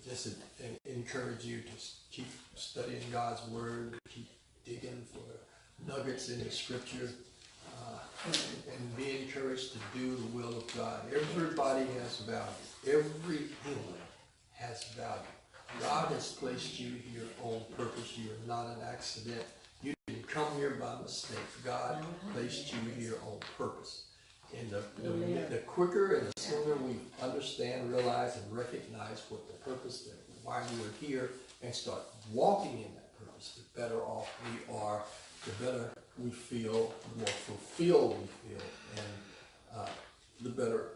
just encourage you to keep studying God's Word, keep digging for nuggets in the Scripture, and be encouraged to do the will of God. Everybody has value. Every human has value. God has placed you here on purpose. You are not an accident. You didn't come here by mistake. God placed you here on purpose. And the quicker and the sooner we understand, realize, and recognize what the purpose, that why we are here, and start walking in that purpose, the better off we are, the better we feel, the more fulfilled we feel, and the better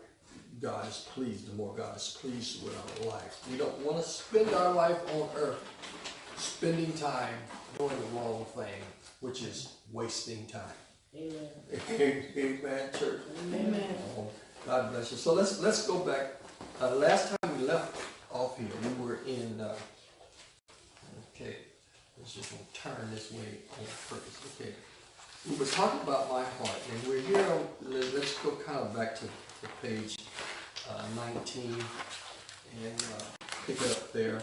God is pleased, the more God is pleased with our life. We don't want to spend our life on earth spending time doing the wrong thing, which is wasting time. Amen. Amen, church. Amen. God bless you. So let's go back. Last time we left off here, we were in. Okay, let's just turn this way on purpose. Okay, we were talking about my heart, and we're here. Let's go kind of back to the page 19 and pick it up there.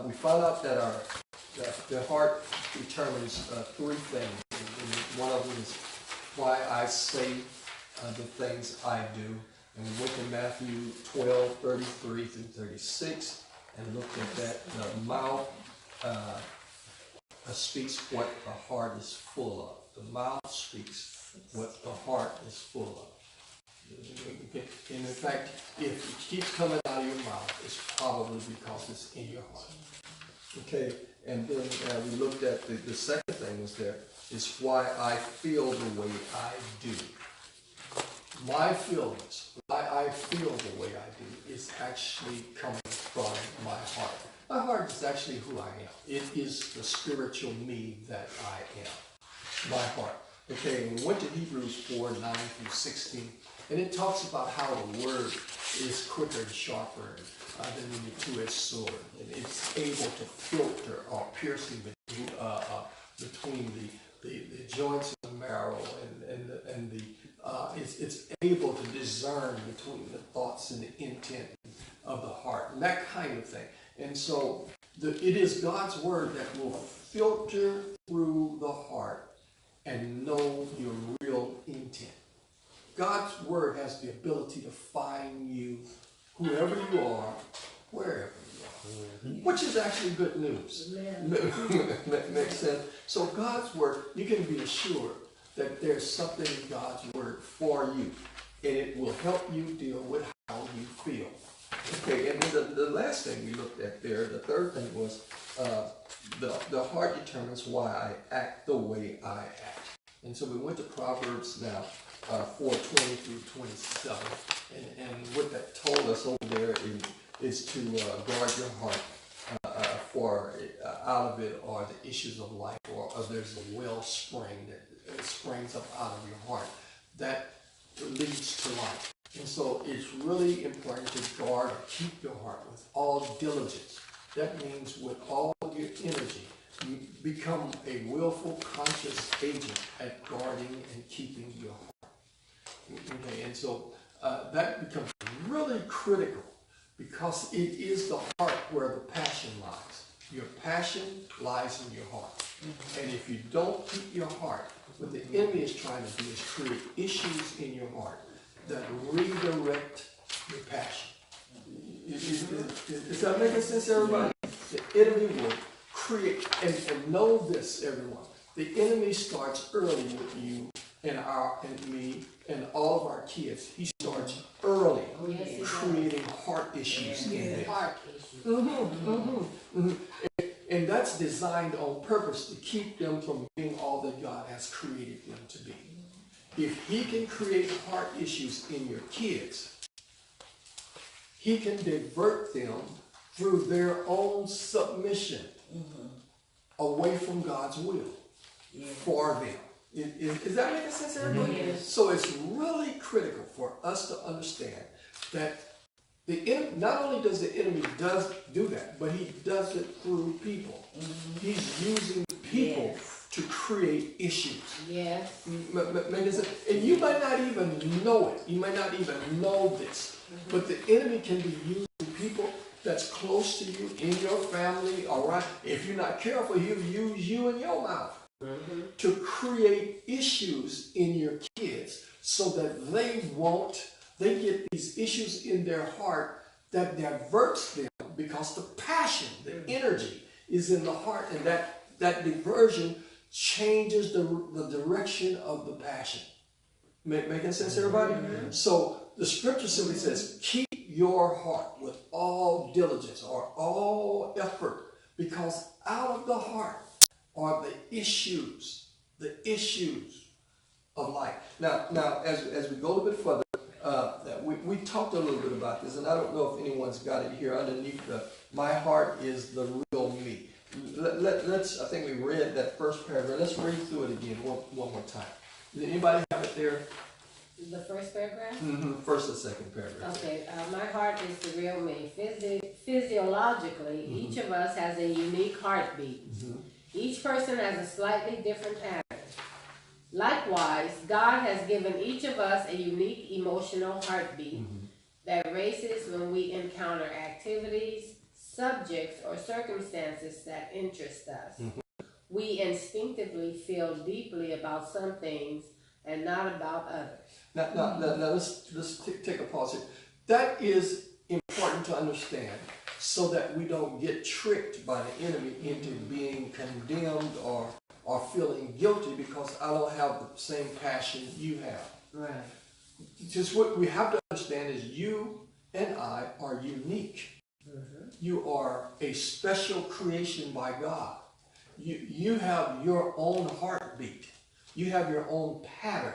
We found out that the heart determines three things. And one of them is why I say the things I do. And we went to Matthew 12:33 through 36 and looked at that. The mouth speaks what the heart is full of. The mouth speaks what the heart is full of. And in fact, if it keeps coming out of your mouth, it's probably because it's in your heart. Okay, and then we looked at the second thing was there is why I feel the way I do. My feelings, why I feel the way I do, is actually coming from my heart. My heart is actually who I am. It is the spiritual me that I am. My heart. Okay, we went to Hebrews 4:9-16, and it talks about how the word is quicker and sharper than any two-edged sword. And it's able to filter or piercing between the joints of the marrow and it's able to discern between the thoughts and the intent of the heart and that kind of thing. And so it is God's word that will filter through the heart and know your real intent. God's word has the ability to find you, whoever you are, wherever you are, which is actually good news. Makes sense? So God's word, you can be assured that there's something in God's word for you, and it will help you deal with how you feel. Okay, and then the last thing we looked at there, the third thing was the heart determines why I act the way I act. And so we went to Proverbs now, 4:20-27, and what that told us over there is to guard your heart, for out of it are the issues of life, or there's a wellspring that springs up out of your heart that leads to life. And so it's really important to guard or keep your heart with all diligence. That means with all your energy, you become a willful, conscious agent at guarding and keeping your heart. Okay, and so that becomes really critical because it is the heart where the passion lies. Your passion lies in your heart. And if you don't keep your heart, what the enemy is trying to do is create issues in your heart that redirect your passion. Is that making sense, everybody? The enemy will create, and know this, everyone. The enemy starts early with you and me and all of our kids. He starts early creating heart issues in them. And that's designed on purpose to keep them from being all that God has created them to be. If he can create heart issues in your kids, he can divert them through their own submission away from God's will for them. Is that making sense, everybody? Yes. So it's really critical for us to understand that not only does the enemy do that, but he does it through people. He's using people to create issues. Yes. And you might not even know it. You might not even know this. But the enemy can be using people that's close to you, in your family, all right? If you're not careful, he'll use you and your mouth to create issues in your kids so that they get these issues in their heart that diverts them because the passion, the energy is in the heart, and that diversion changes the direction of the passion. Making sense, everybody? So the scripture simply says, keep your heart with all diligence or all effort, because out of the heart are the issues of life. Now, as we go a little bit further, we talked a little bit about this, and I don't know if anyone's got it here underneath my heart is the real me. Let's, I think we read that first paragraph. Let's read through it again one more time. Does anybody have it there? The first paragraph? First and second paragraph. Okay, my heart is the real me. Physiologically, each of us has a unique heartbeat. Each person has a slightly different pattern. Likewise, God has given each of us a unique emotional heartbeat that races when we encounter activities, subjects, or circumstances that interest us. We instinctively feel deeply about some things and not about others. Now let's take a pause here. That is important to understand so that we don't get tricked by the enemy into being condemned or feeling guilty because I don't have the same passion you have. Right. Just what we have to understand is you and I are unique. You are a special creation by God. You have your own heartbeat. You have your own pattern.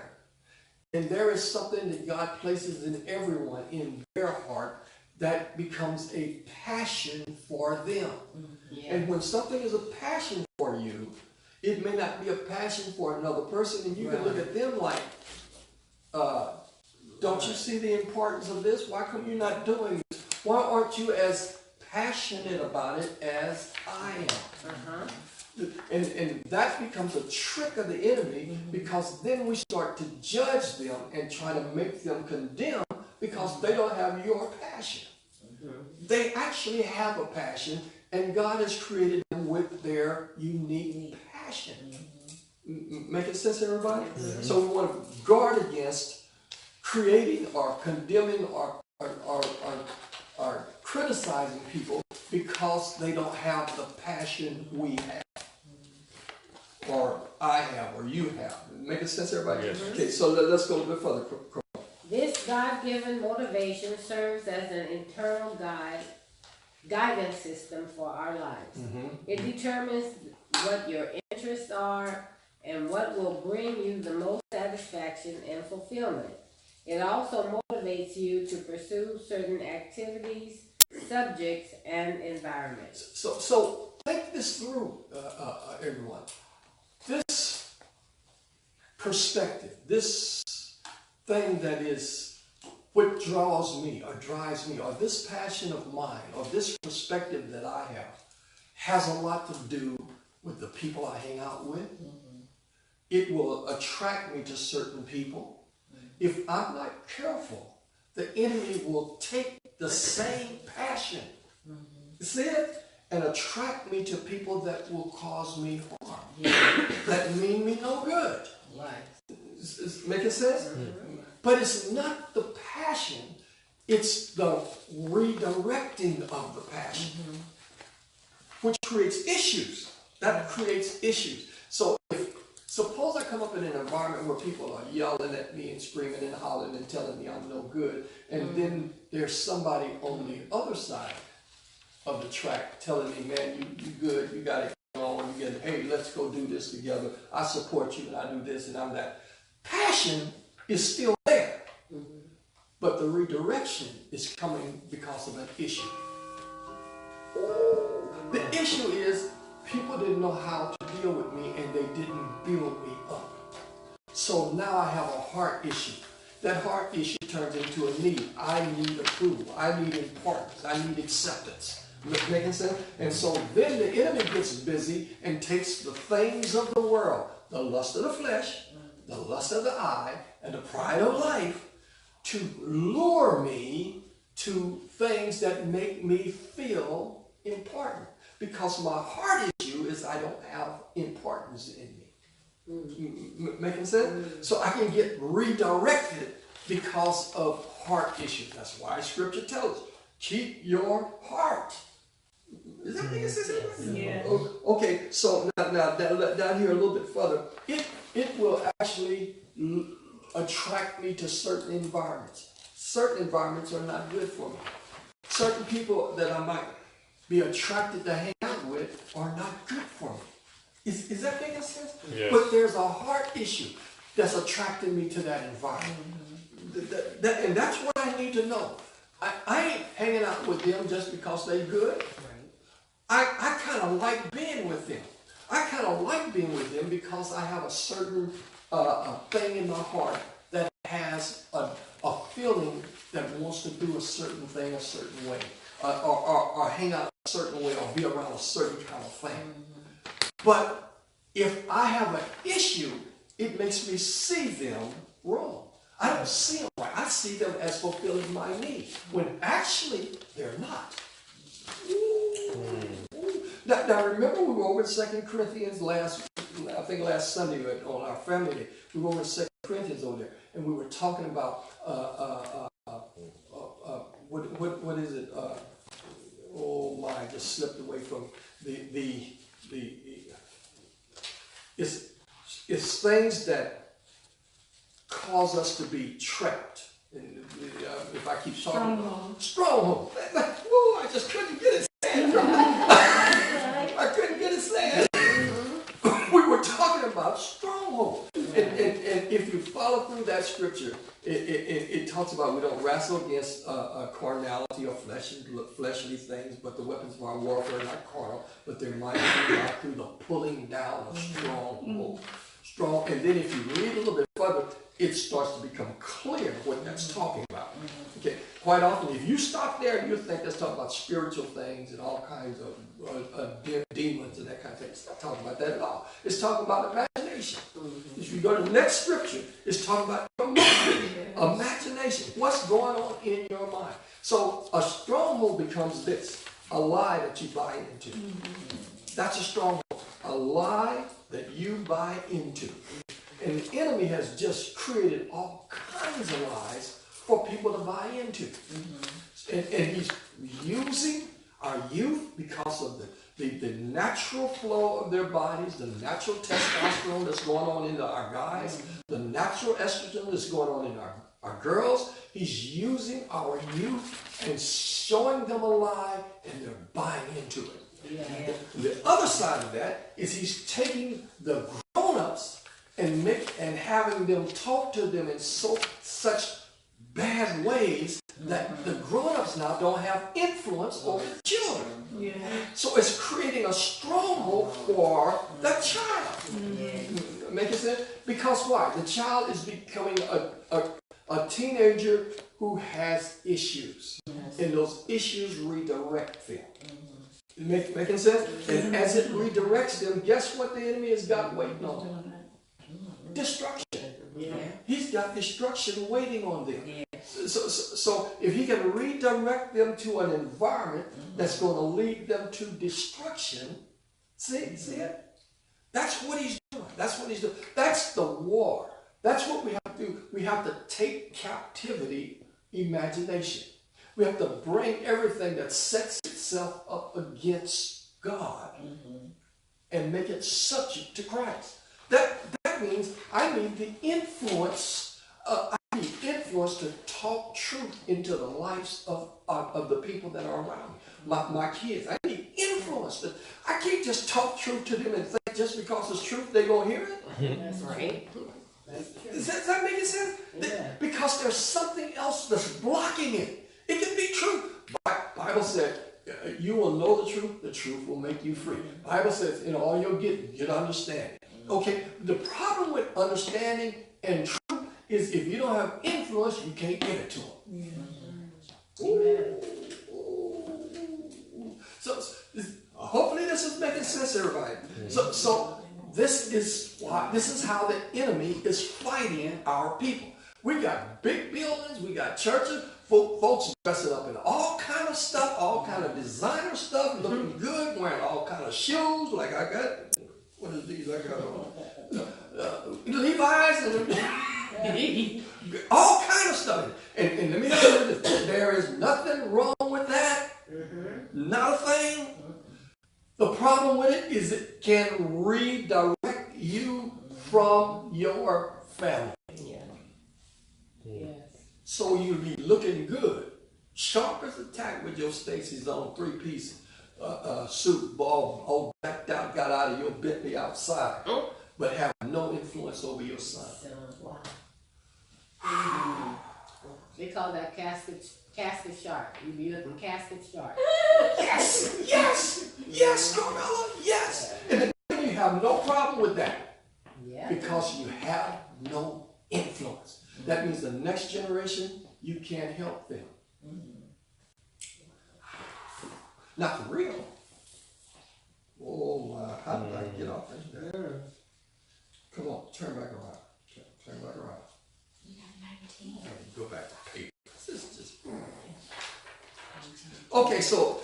And there is something that God places in everyone in their heart that becomes a passion for them. And when something is a passion for you, it may not be a passion for another person, and you can look at them like, don't you see the importance of this? Why come you not doing this? Why aren't you as passionate about it as I am? And that becomes a trick of the enemy, because then we start to judge them and try to make them condemn because they don't have your passion. They actually have a passion, and God has created them with their unique passion. Making sense, everybody? So we want to guard against creating or condemning or criticizing people because they don't have the passion we have, or I have, or you have. Making sense, everybody? Yes. Okay, so let's go a bit further. This God-given motivation serves as an internal guidance system for our lives. It determines what your interests are and what will bring you the most satisfaction and fulfillment. It also motivates you to pursue certain activities, subjects, and environments. So think this through, everyone. This perspective, this thing that is what draws me or drives me, or this passion of mine, or this perspective that I have, has a lot to do with the people I hang out with. It will attract me to certain people. If I'm not careful, the enemy will take the same passion, you see it, and attract me to people that will cause me harm, that mean me no good. Is making sense? But it's not the passion, it's the redirecting of the passion, which creates issues. That creates issues. So suppose I come up in an environment where people are yelling at me and screaming and hollering and telling me I'm no good, and then there's somebody on the other side of the track telling me, man, you good, you got it going on, you get, hey, let's go do this together. I support you and I do this and I'm that. Passion is still there, but the redirection is coming because of an issue. The issue is people didn't know how to deal with me and they didn't build me up. So now I have a heart issue. That heart issue turns into a need. I need approval. I need importance. I need acceptance. Making sense? And so then the enemy gets busy and takes the things of the world, the lust of the flesh, the lust of the eye, and the pride of life, to lure me to things that make me feel important. Because my heart issue is I don't have importance in me. Making sense? So I can get redirected because of heart issues. That's why Scripture tells us, keep your heart. Is that making sense? Yeah. Okay, so now down here a little bit further, it will actually attract me to certain environments. Certain environments are not good for me. Certain people that I might be attracted to hang out with are not good for me. Is that making sense? Yes. But there's a heart issue that's attracting me to that environment. And that's what I need to know. I ain't hanging out with them just because they're good. I kind of like being with them. I kind of like being with them because I have a certain thing in my heart that has a feeling that wants to do a certain thing a certain way, or hang out a certain way, or be around a certain kind of thing. But if I have an issue, it makes me see them wrong. I don't see them right. I see them as fulfilling my need, when actually they're not. Now remember we were over in 2 Corinthians last Sunday on our family day. We were over in 2 Corinthians over there, and we were talking about what is it? Oh my, I just slipped away from it's things that cause us to be trapped. And, if I keep talking about stronghold. Woo, I just couldn't get it said. I couldn't get it said. We were talking about stronghold. And if you follow through that scripture, it talks about we don't wrestle against carnality or fleshly things, but the weapons of our warfare are not carnal, but they're mighty through the pulling down of stronghold. Strong, and then if you read a little bit further, it starts to become clear what that's talking about. Okay, quite often, if you stop there, you think that's talking about spiritual things and all kinds of demons and that kind of thing. It's not talking about that at all. It's talking about imagination. If you go to the next scripture, it's talking about your mind, imagination. What's going on in your mind? So a stronghold becomes this: a lie that you buy into. That's a stronghold. A lie that you buy into. And the enemy has just created all kinds of lies for people to buy into. And he's using our youth because of the natural flow of their bodies, the natural testosterone that's going on in our guys, the natural estrogen that's going on in our girls. He's using our youth and showing them a lie, and they're buying into it. Yeah. The other side of that is he's taking the grown-ups and having them talk to them in such bad ways that the grown-ups now don't have influence over the children. Yeah. So it's creating a stronghold for the child. Make it sense? Because why? The child is becoming a teenager who has issues. And those issues redirect them. Making sense? And as it redirects them, guess what the enemy has got waiting on them? Destruction. Yeah. He's got destruction waiting on them. Yeah. So if he can redirect them to an environment that's going to lead them to destruction, see it? That's what he's doing. That's what he's doing. That's the war. That's what we have to do. We have to take captivity imagination. We have to bring everything that sets itself up against God and make it subject to Christ. That means I need the influence. I need influence to talk truth into the lives of the people that are around me. My kids. I need influence. I can't just talk truth to them and think just because it's truth they're going to hear it. That's right. Does that make sense? Yeah. Because there's something else that's blocking it. It can be true. Bible said, you will know the truth will make you free. Bible says, in all you'll get understanding. Okay, the problem with understanding and truth is if you don't have influence, you can't give it to them. So hopefully this is making sense, everybody. So this is how the enemy is fighting our people. We got big buildings, we got churches, Folks dressing up in all kind of stuff, all kind of designer stuff, looking good, wearing all kind of shoes. Like I got, what is these? I got Levi's and all kind of stuff. And let me tell you this: there is nothing wrong with that. Not a thing. The problem with it is it can redirect you from your family. Yeah. Yes. So you be looking good, sharp as a tack with your Stacy's on 3-piece suit, all backed out, got out of your Bentley outside, but have no influence over your son. Wow. They call that casket sharp. You be looking casket sharp. Yes, Carmela, yes. And then you have no problem with that. Yeah. Because you have no influence. That means the next generation, you can't help them. Not for real. Oh my, how did I get off that? Come on, turn back around. Turn back around. You got 19. Go back to paper. This is just... Okay, so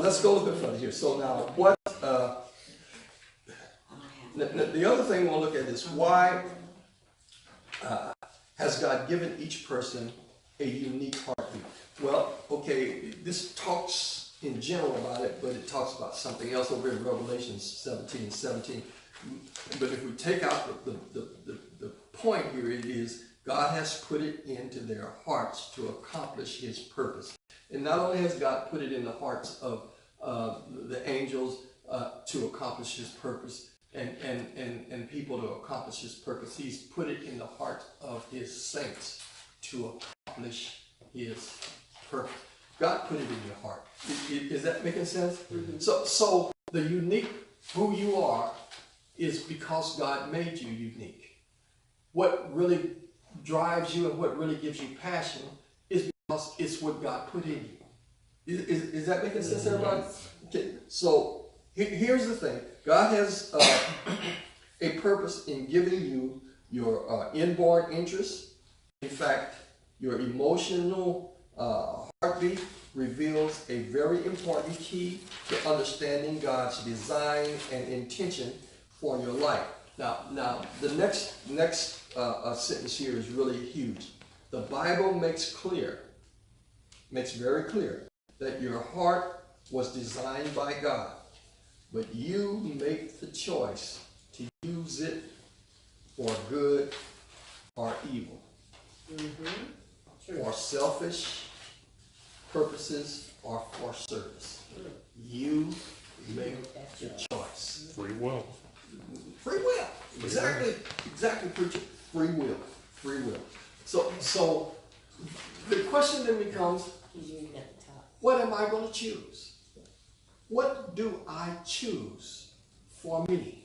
let's go a little bit further here. So now, what? The other thing we'll look at is why has God given each person a unique heartbeat? Well, okay, this talks in general about it, but it talks about something else over in Revelation 17:17. But if we take out the point here, it is God has put it into their hearts to accomplish His purpose. And not only has God put it in the hearts of the angels to accomplish His purpose and people to accomplish His purpose, He's put it in the hearts of His saints to accomplish His purpose. God put it in your heart. Is that making sense? Mm-hmm. So the unique, who you are, is because God made you unique. What really drives you and what really gives you passion is because it's what God put in you. Is that making sense, everybody? Okay. So here's the thing. God has a purpose in giving you your inborn interest. In fact, your emotional heartbeat reveals a very important key to understanding God's design and intention for your life. Now, the next sentence here is really huge. The Bible makes very clear that your heart was designed by God, but you make the choice to use it for good or evil, for selfish purposes or for service. You make the choice. Free will. Free will. Exactly, preacher. Free will. So the question then becomes, what am I going to choose? What do I choose for me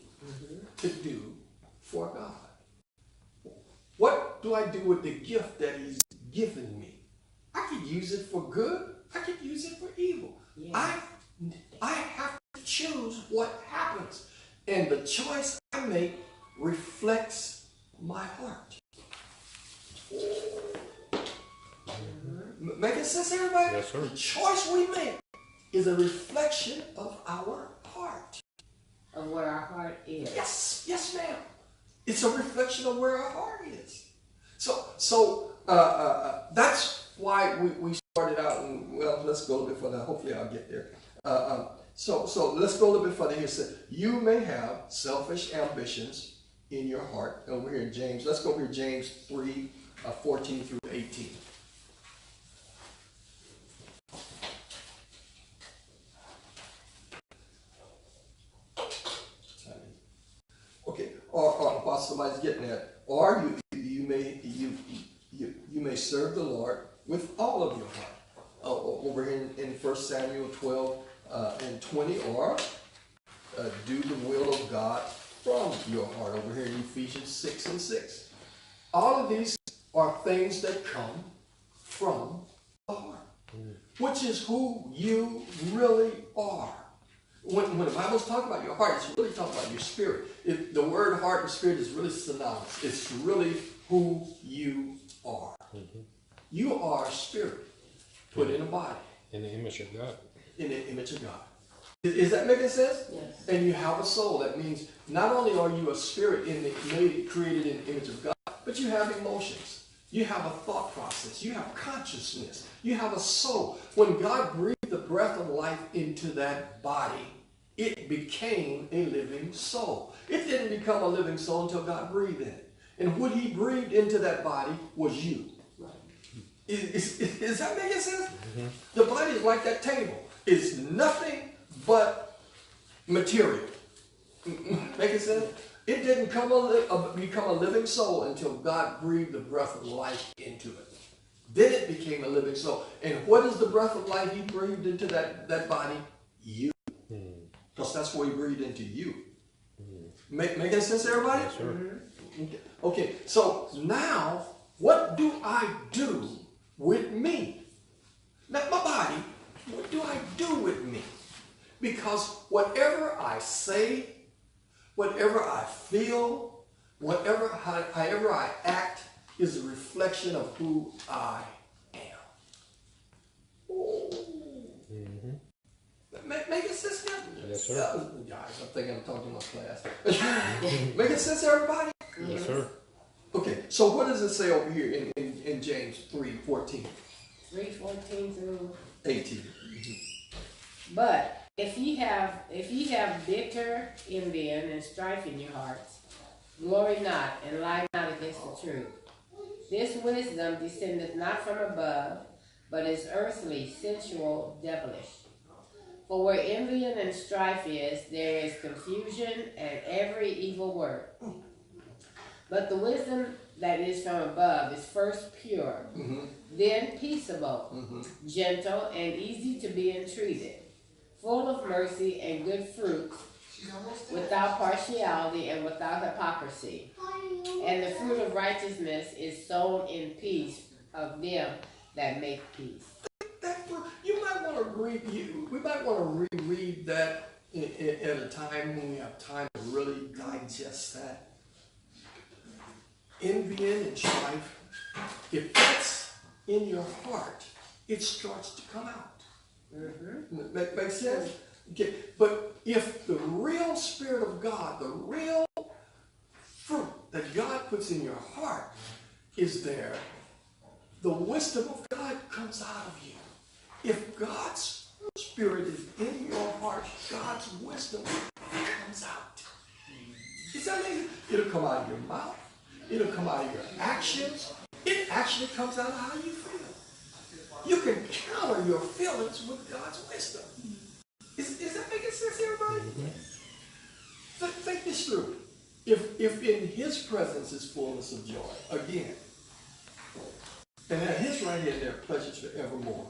to do for God? What do I do with the gift that He's given me? I could use it for good. I could use it for evil. Yeah. I have to choose what happens. And the choice I make reflects my heart. Making sense, everybody? Yes, sir. The choice we make is a reflection of our heart. Of where our heart is. Yes, ma'am. It's a reflection of where our heart is. So that's why we started out, and well, let's go a little bit further. Hopefully I'll get there. So let's go a little bit further here. So you may have selfish ambitions in your heart. Over here in James, let's go over here, James 3, 14 through 18. Okay, or while somebody's getting that, or you may serve the Lord with all of your heart. Over here in 1 Samuel 12 and 20, or do the will of God from your heart. Over here in Ephesians 6 and 6. All of these are things that come from the heart, which is who you really are. When the Bible's talking about your heart, it's really talking about your spirit. The word heart and spirit is really synonymous. It's really who you are. You are a spirit put in a body, In the image of God. in the image of God. Is that making sense? Yes. And you have a soul. That means not only are you a spirit created in the image of God, but you have emotions. You have a thought process. You have consciousness. You have a soul. When God breathed the breath of life into that body, it became a living soul. It didn't become a living soul until God breathed in it. And what he breathed into that body was you. Is that making sense? Mm-hmm. The body is like that table. It's nothing but material. Making sense? It didn't become a living soul until God breathed the breath of life into it. Then it became a living soul. And what is the breath of life he breathed into that body? You. Because that's what he breathed into you. Making sense, everybody? Yes, sir. Okay, so now, what do I do with me? Not my body. What do I do with me? Because whatever I say, whatever I feel, however I act is a reflection of who I am. Making sense now? Yes, sir. Guys, I'm thinking I'm talking to my class. Making sense, everybody? Yes, sir. Okay, so what does it say over here in James 3:14? 3:14 through 18. But if ye have bitter envy and strife in your hearts, glory not and lie not against the truth. This wisdom descendeth not from above, but is earthly, sensual, devilish. For where envy and strife is, there is confusion and every evil work. But the wisdom that is from above is first pure, then peaceable, gentle, and easy to be entreated, full of mercy and good fruits, without partiality and without hypocrisy. And the fruit of righteousness is sown in peace of them that make peace. You might want to we might want to reread that at a time when we have time to really digest that. Envying and strife, if that's in your heart, it starts to come out. Make sense? Okay. But if the real Spirit of God, the real fruit that God puts in your heart is there, the wisdom of God comes out of you. If God's Spirit is in your heart, God's wisdom comes out. Is that amazing? It'll come out of your mouth. It'll come out of your actions. It actually comes out of how you feel. You can counter your feelings with God's wisdom. Is that making sense, everybody? Think this through. If in his presence is fullness of joy, again, and at his right hand there are pleasures forevermore.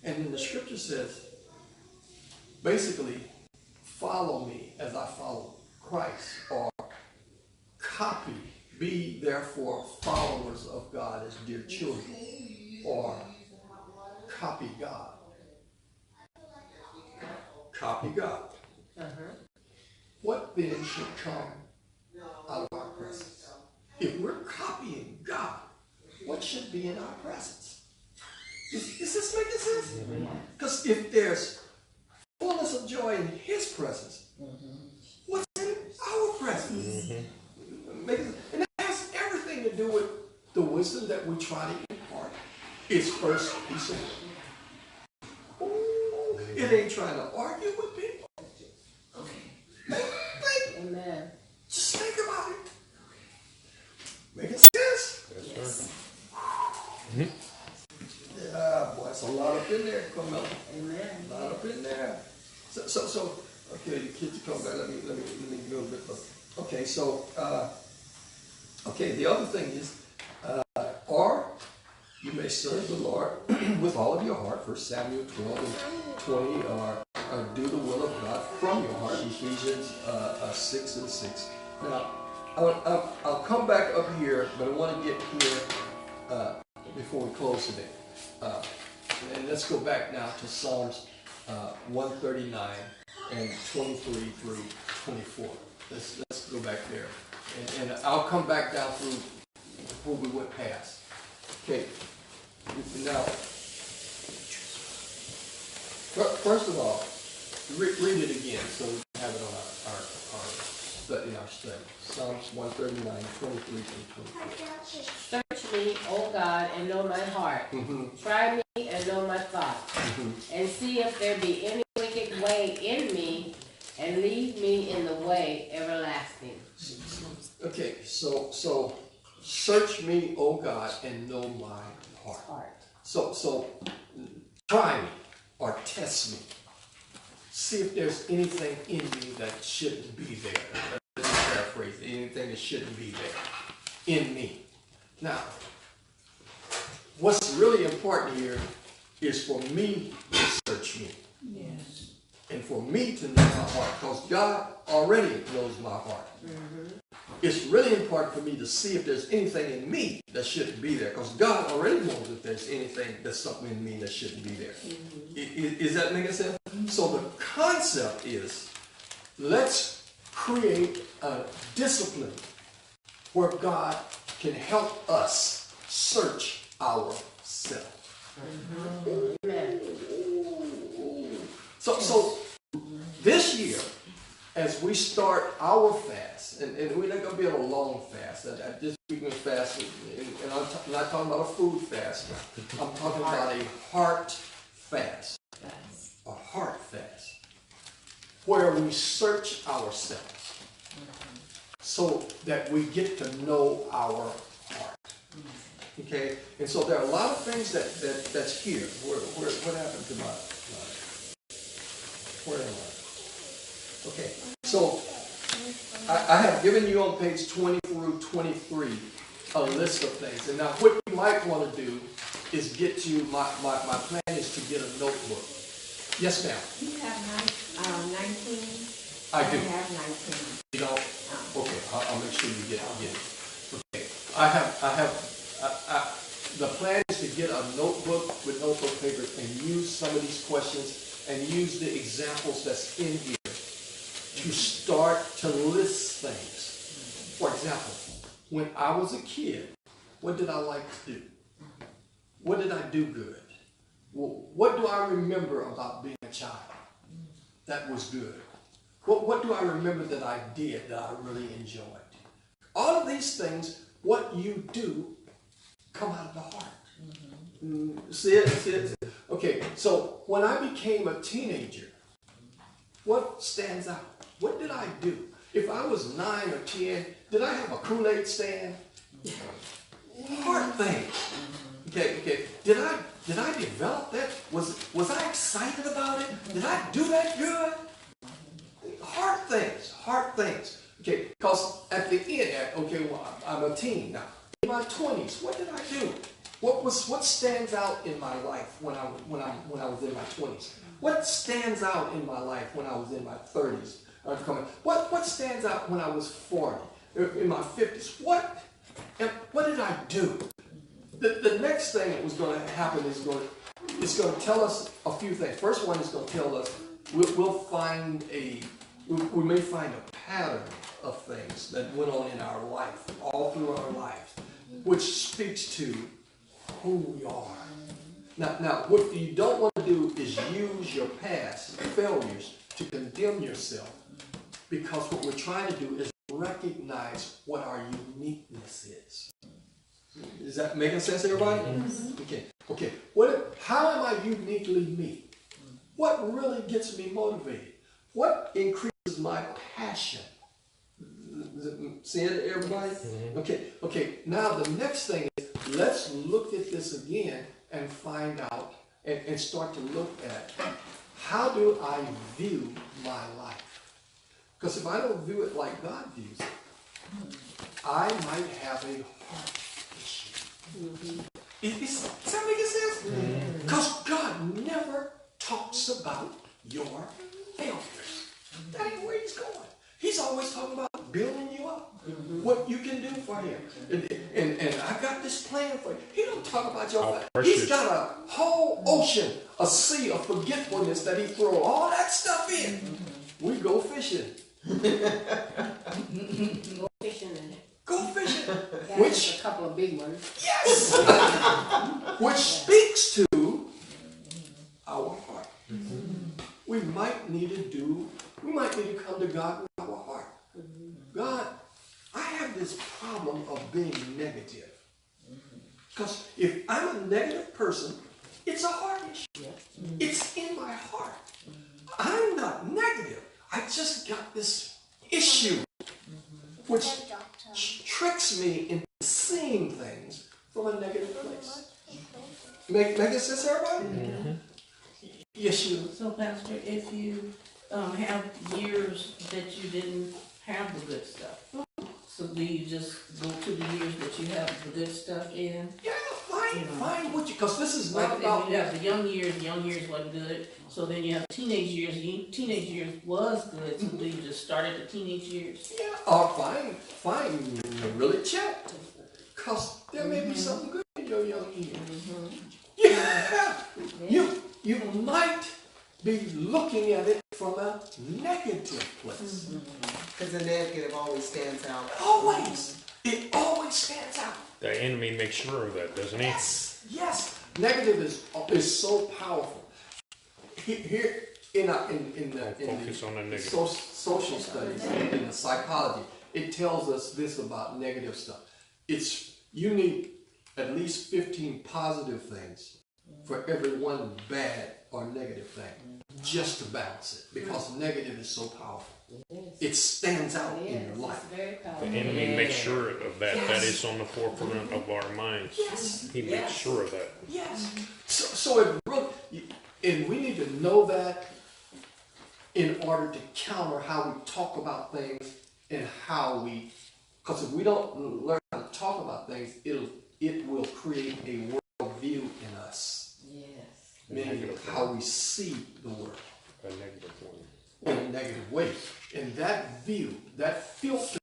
And then the scripture says, basically, follow me as I follow Christ, or copy, be therefore followers of God as dear children, or copy God. Copy God. What then should come out of our presence? If we're copying God, what should be in our presence? Is this making sense? Because if there's fullness of joy in his presence, what's in our presence? And that has everything to do with the wisdom that we try to impart. It's first peaceable. It ain't trying to argue with people. Amen. Just think about it. Making sense? Yes, sir. Yeah, boy, it's a lot up in there, Carmela. Amen. A lot up in there. So, okay, the kids come back. Let me go a bit further. Okay, so, the other thing is, or you may serve the Lord with all of your heart, 1 Samuel 12 and 20, or do the will of God from your heart, Ephesians 6 and 6. Now, I'll come back up here, but I want to get here before we close today. And let's go back now to Psalms 139 and 23 through 24. Let's go back there. And I'll come back down through where we went past. Okay. Now, first of all, read it again so we can have it on our study. Psalms 139, 23 through 24. Search me, O God, and know my heart. Try me and know my thoughts. And see if there be any wicked way in me, and lead me in the way everlasting. Okay, so search me, O God, and know my heart. So try me or test me. See if there's anything in me that shouldn't be there. Let's paraphrase, anything that shouldn't be there in me. Now, what's really important here is for me to search me. Yes. And for me to know my heart, because God already knows my heart. It's really important for me to see if there's anything in me that shouldn't be there, because God already knows if there's anything, there's something in me that shouldn't be there. Is that making sense? So the concept is, let's create a discipline where God can help us search ourselves. Amen. So this year, as we start our fast, and we're not going to be on a long fast. This weekend fast, and I'm not talking about a food fast. I'm talking about a heart fast. A heart fast. Where we search ourselves so that we get to know our heart. Okay? And so there are a lot of things that's here. What happened to my where am I? Okay, so I have given you on page 20 through 23 a list of things. And now what you might want to do is get to, my plan is to get a notebook. Yes, ma'am. You have 19? I do. have 19. You don't? Okay, I'll make sure you get it. Okay, the plan is to get a notebook with notebook paper and use some of these questions and use the examples that's in here to start to list things. For example, when I was a kid, what did I like to do? What did I do good? What do I remember about being a child that was good? What do I remember that I did that I really enjoyed? All of these things, what you do, come out of the heart. See it? Okay, so when I became a teenager, what stands out? What did I do? If I was 9 or 10, did I have a Kool-Aid stand? Heart things. Okay. Did I develop that? Was I excited about it? Did I do that good? Heart things. Okay, because at the end, I'm a teen now. In my 20s, what did I do? What stands out in my life when I was in my 20s? What stands out in my life when I was in my 30s? What stands out when I was 40? In my 50s? What did I do? The next thing that was going to happen is going to tell us a few things. First one is going to tell us we may find a pattern of things that went on in our life, all through our lives, which speaks to who we are. Now, what you don't want to do is use your past failures to condemn yourself, because what we're trying to do is recognize what our uniqueness is. Is that making sense, everybody? Okay. How am I uniquely me? What really gets me motivated? What increases my passion? See it, everybody? Okay. Now the next thing is, let's look at this again and find out and start to look at, how do I view my life? Because if I don't view it like God views it, I might have a heart issue. Is that making sense? Because God never talks about your failures. That ain't where he's going. He's always talking about building you up, what you can do for him. And I got this plan for you. He don't talk about your life. He's got a whole ocean, a sea of forgetfulness that he throws all that stuff in. We go fishing. Go fishing in it. Go fishing. Which a couple of big ones. Yes. which speaks to our heart. We might need to come to God with our heart. God, I have this problem of being negative. Because if I'm a negative person, it's a heart issue. It's in my heart. I'm not negative. I just got this issue which tricks me into seeing things from a negative place. Make sense, everybody? Yes, you. So, Pastor, if you have years that you didn't have the good stuff, so do you just go to the years that you have the good stuff in? Yeah, fine what you, because this is Like not if about. you have the young years wasn't good, so then you have teenage years was good, so do you just start at the teenage years? Yeah, or fine, really check. Because there may be something good in your young years. Yeah, you might be looking at it from a negative place. Because the negative always stands out. Always. It always stands out. The enemy makes sure of that, doesn't he? Yes. Negative is so powerful. Here in Focus on the negative. social studies, in the psychology, it tells us this about negative stuff. You need at least 15 positive things for every one bad or negative thing, just to balance it, because negative is so powerful. It stands out in your life. It's very The powerful. enemy makes sure of that. That is on the forefront of our minds. Yes. He makes sure of that. Yes. So it really, and we need to know that in order to counter how we talk about things and how we, because if we don't learn how to talk about things, it will create a worldview in us, Yes. meaning how we see the world A negative one. in a negative way. And that view, that filter,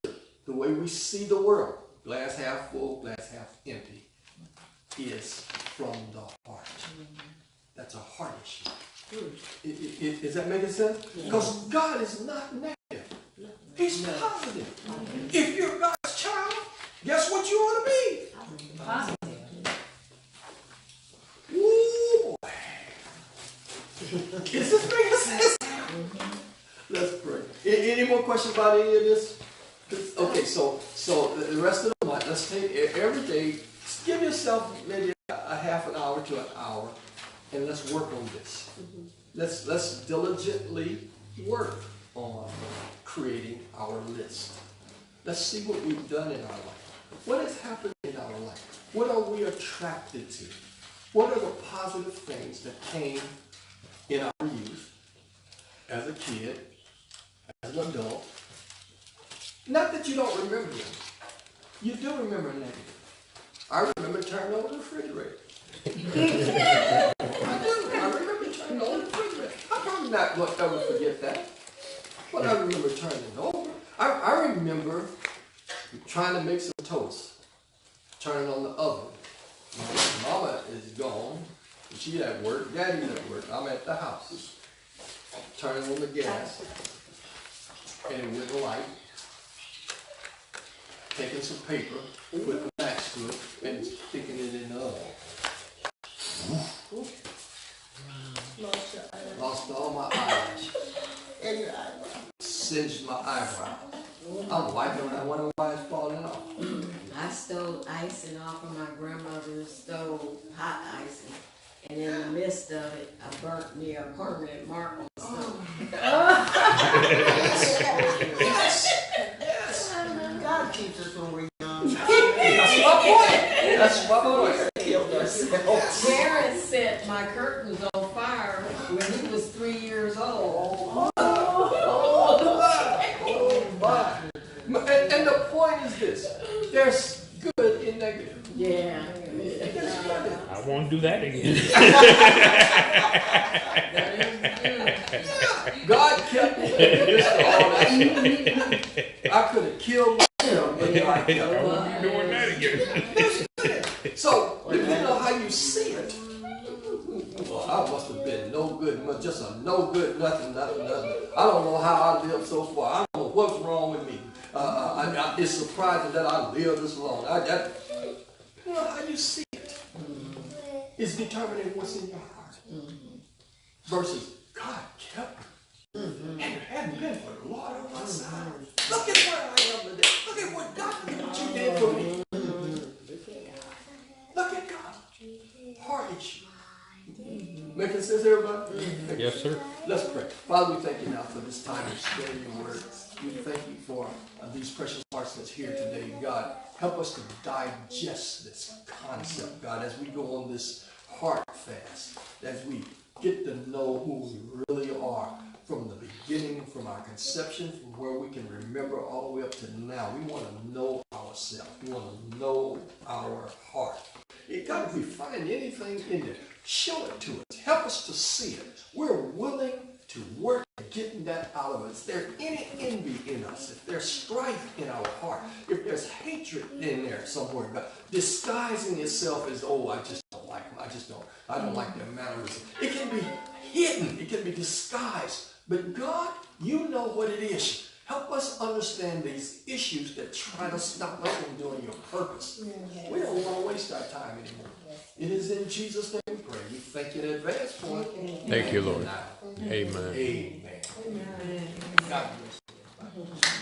the way we see the world, glass half full, glass half empty, is from the heart. That's a heart issue. Is that making sense? Because God is not negative. He's positive. If you're God's child, guess what you ought to be? Positive. Ooh, boy. Is this making sense? Let's pray. Any more questions about any of this? Okay, so the rest of the month, let's take every day, give yourself maybe a half an hour to an hour, and let's work on this. Let's diligently work on creating our list. Let's see what we've done in our life. What has happened in our life? What are we attracted to? What are the positive things that came in our youth, as a kid, as an adult? Not that you don't remember them. You do remember negative. I remember turning over the refrigerator. I do. I remember turning over the refrigerator. I'm probably not going to ever forget that. But I remember turning it over. I remember trying to make some toast, turning on the oven. Mama is gone. She's at work. Daddy's at work. I'm at the house. Turning on the gas. And it wouldn't light. Taking some paper, putting a match to it, and sticking it in the oven. Lost all my eyelash. And your eyebrow. Singed my eyebrow. I'm wiping that one of my eyes falling off. I stole icing off of my grandmother's stove, hot icing, and in the midst of it, I burnt me a permanent mark on the stove. God keeps us when we're young. That's my point. That's my point. Killed ourselves. Jared set my curtains on fire when he was 3 years old. And the point is this: there's good in negative. Yeah. There's good. I won't do that again. God kept me. I could have killed myself, but God I kept me. won't be doing that again. So, depending on how you see it, well, I must have been no good, just a no good, nothing. I don't know how I lived so far. I don't know what's wrong with me. It's surprising that I lived this long. You know how you see it. is determining what's in your heart. Versus God kept me. And it hadn't been for the Lord on my side. Look at where I am today. Look at what God, what you did for me. Look at God. Heart issue. Making sense, everybody? Yes, sir. Let's pray. Father, we thank you now for this time of studying your word. We thank you for these precious hearts that's here today, God. Help us to digest this concept, God, as we go on this heart fast, as we get to know who we really are from the beginning, from our conception, from where we can remember all the way up to now. We want to know ourselves. We want to know our heart. God, if we find anything in there, show it to us. Help us to see it. We're willing to work at getting that out of us. If there's any envy in us, if there's strife in our heart, if there's hatred in there somewhere, but disguising itself as, oh, I just don't like them. I don't like their mannerisms. It can be hidden. It can be disguised. But God, you know what it is. Help us understand these issues that try to stop us from doing your purpose. We don't want to waste our time anymore. It is in Jesus' name we pray. We thank you in advance for it. Thank you, Lord. Now. Amen. Amen. God bless you.